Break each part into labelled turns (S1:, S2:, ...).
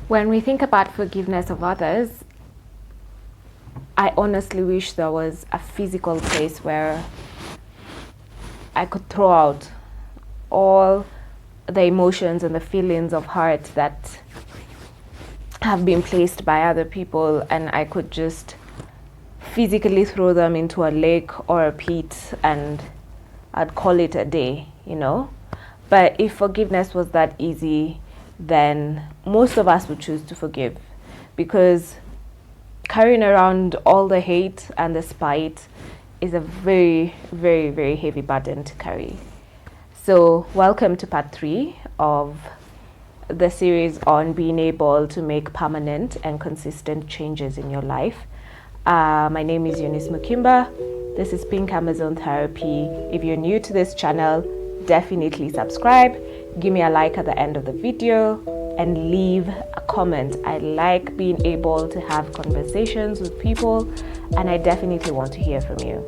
S1: When we think about forgiveness of others, I honestly wish there was a physical place where I could throw out all the emotions and the feelings of hurt that have been placed by other people, and I could just physically throw them into a lake or a pit and I'd call it a day, you know. But if forgiveness was that easy, then most of us would choose to forgive, because carrying around all the hate and the spite is a very, very, very heavy burden to carry. So welcome to part 3 of the series on being able to make permanent and consistent changes in your life. My name is Eunice Mukimba. This is Pink Amazon Therapy. If you're new to this channel, definitely subscribe, give me a like at the end of the video, and leave a comment. I like being able to have conversations with people, and I definitely want to hear from you.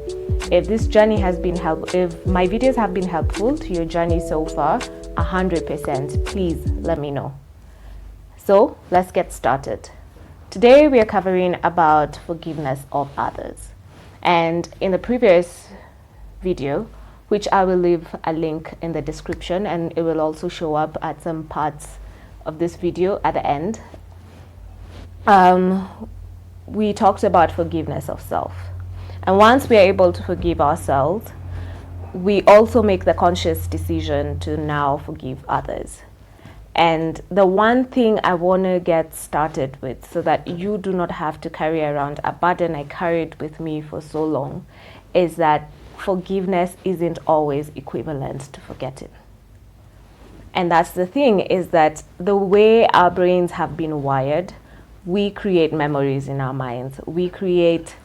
S1: If this journey has been if my videos have been helpful to your journey so far, 100%, please let me know. So let's get started. Today we are covering about forgiveness of others. And in the previous video, which I will leave a link in the description, and it will also show up at some parts of this video at the end, we talked about forgiveness of self. And once we are able to forgive ourselves, we also make the conscious decision to now forgive others. And the one thing I want to get started with, so that you do not have to carry around a burden I carried with me for so long, is that forgiveness isn't always equivalent to forgetting. And that's the thing, is that the way our brains have been wired, we create memories in our minds. We create,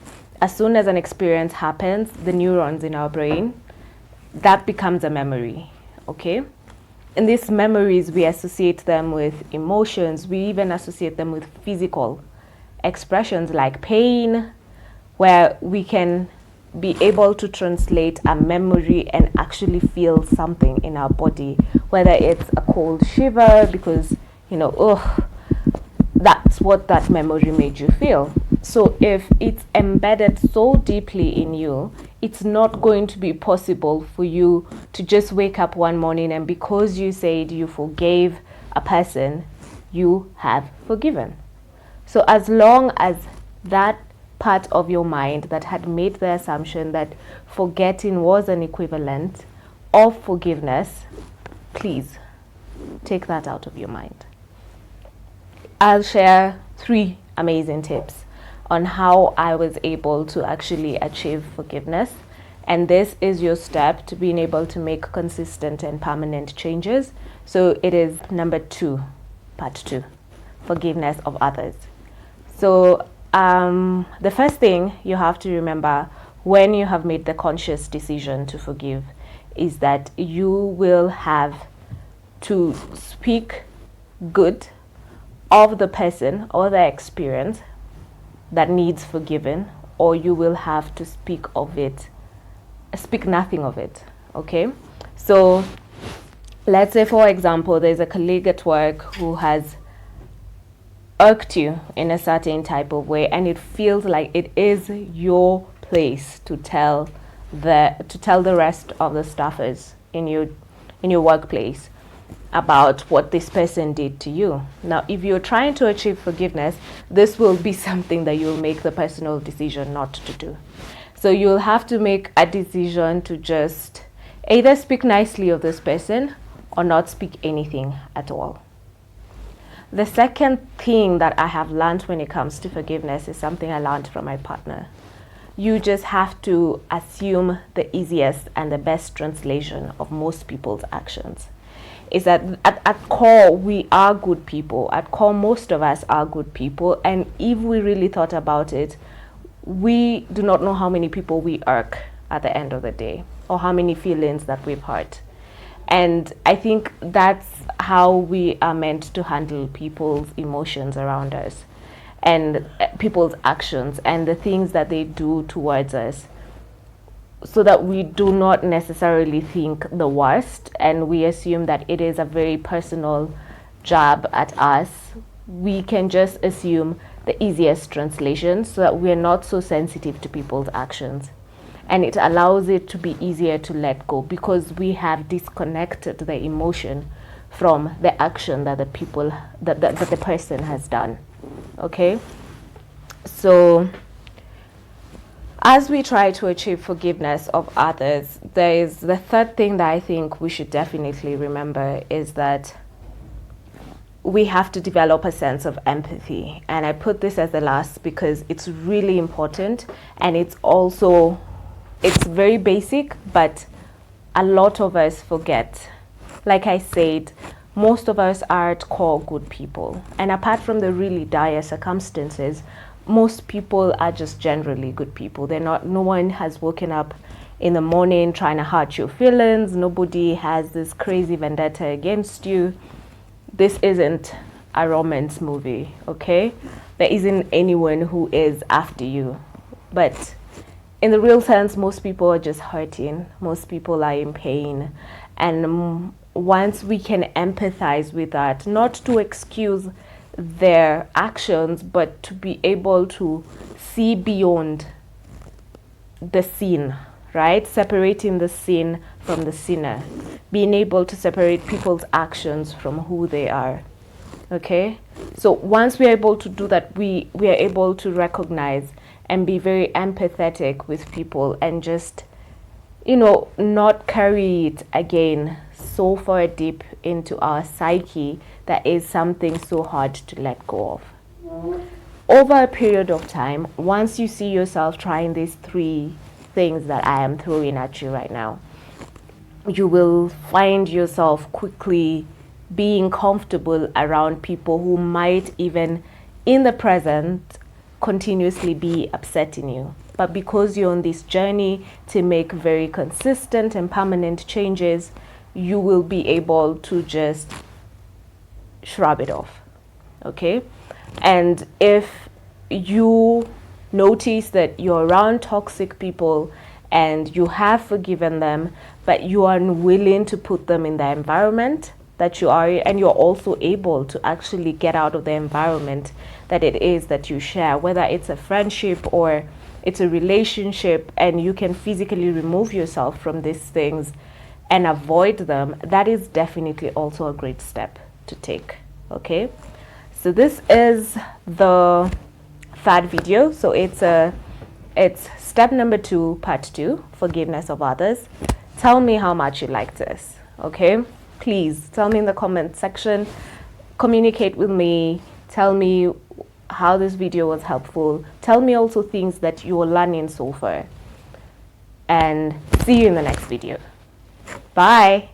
S1: as soon as an experience happens, the neurons in our brain, that becomes a memory, okay? And these memories, we associate them with emotions. We even associate them with physical expressions like pain, where we can be able to translate a memory and actually feel something in our body, whether it's a cold shiver because, that's what that memory made you feel. So if it's embedded so deeply in you, it's not going to be possible for you to just wake up one morning and because you said you forgave a person, you have forgiven. So as long as that part of your mind that had made the assumption that forgetting was an equivalent of forgiveness, please take that out of your mind. I'll share 3 amazing tips on how I was able to actually achieve forgiveness. And this is your step to being able to make consistent and permanent changes. So it is number 2, part 2, forgiveness of others. So the first thing you have to remember when you have made the conscious decision to forgive is that you will have to speak good of the person or the experience that needs forgiving, or you will have to speak nothing of it, okay? So let's say, for example, there's a colleague at work who has irked you in a certain type of way, and it feels like it is your place to tell the rest of the staffers in your workplace about what this person did to you. Now, if you're trying to achieve forgiveness, this will be something that you'll make the personal decision not to do. So you'll have to make a decision to just either speak nicely of this person or not speak anything at all. The second thing that I have learned when it comes to forgiveness is something I learned from my partner. You just have to assume the easiest and the best translation of most people's actions. Is that at core, we are good people. At core, most of us are good people. And if we really thought about it, we do not know how many people we irk at the end of the day, or how many feelings that we've hurt. And I think that's how we are meant to handle people's emotions around us, and people's actions and the things that they do towards us, so that we do not necessarily think the worst and we assume that it is a very personal jab at us we can just assume the easiest translation so that we're not so sensitive to people's actions. And it allows it to be easier to let go because we have disconnected the emotion from the action that the person has done. Okay? So as we try to achieve forgiveness of others, there is the third thing that I think we should definitely remember is that we have to develop a sense of empathy. And I put this as the last because it's really important, and it's very basic, but a lot of us forget. Like I said, most of us are at core good people. And apart from the really dire circumstances, most people are just generally good people. No one has woken up in the morning trying to hurt your feelings. Nobody has this crazy vendetta against you. This isn't a romance movie, okay? There isn't anyone who is after you. But in the real sense, most people are just hurting. Most people are in pain. And once we can empathize with that, not to excuse their actions, but to be able to see beyond the sin, right? Separating the sin from the sinner. Being able to separate people's actions from who they are. Okay? So once we're able to do that, we are able to recognize and be very empathetic with people and just, not carry it again so far deep into our psyche that is something so hard to let go of. Over a period of time, once you see yourself trying these 3 things that I am throwing at you right now, you will find yourself quickly being comfortable around people who might even in the present continuously be upsetting you. But because you're on this journey to make very consistent and permanent changes, you will be able to just shrug it off. Okay? And if you notice that you're around toxic people and you have forgiven them, but you are unwilling to put them in the environment that you are, and you're also able to actually get out of the environment that it is that you share, whether it's a friendship or it's a relationship, and you can physically remove yourself from these things and avoid them, that is definitely also a great step to take. Okay? So this is the 3rd video. So it's step number 2, part 2, forgiveness of others. Tell me how much you liked this. Okay? Please tell me in the comment section. Communicate with me. Tell me how this video was helpful. Tell me also things that you are learning so far. And see you in the next video. Bye.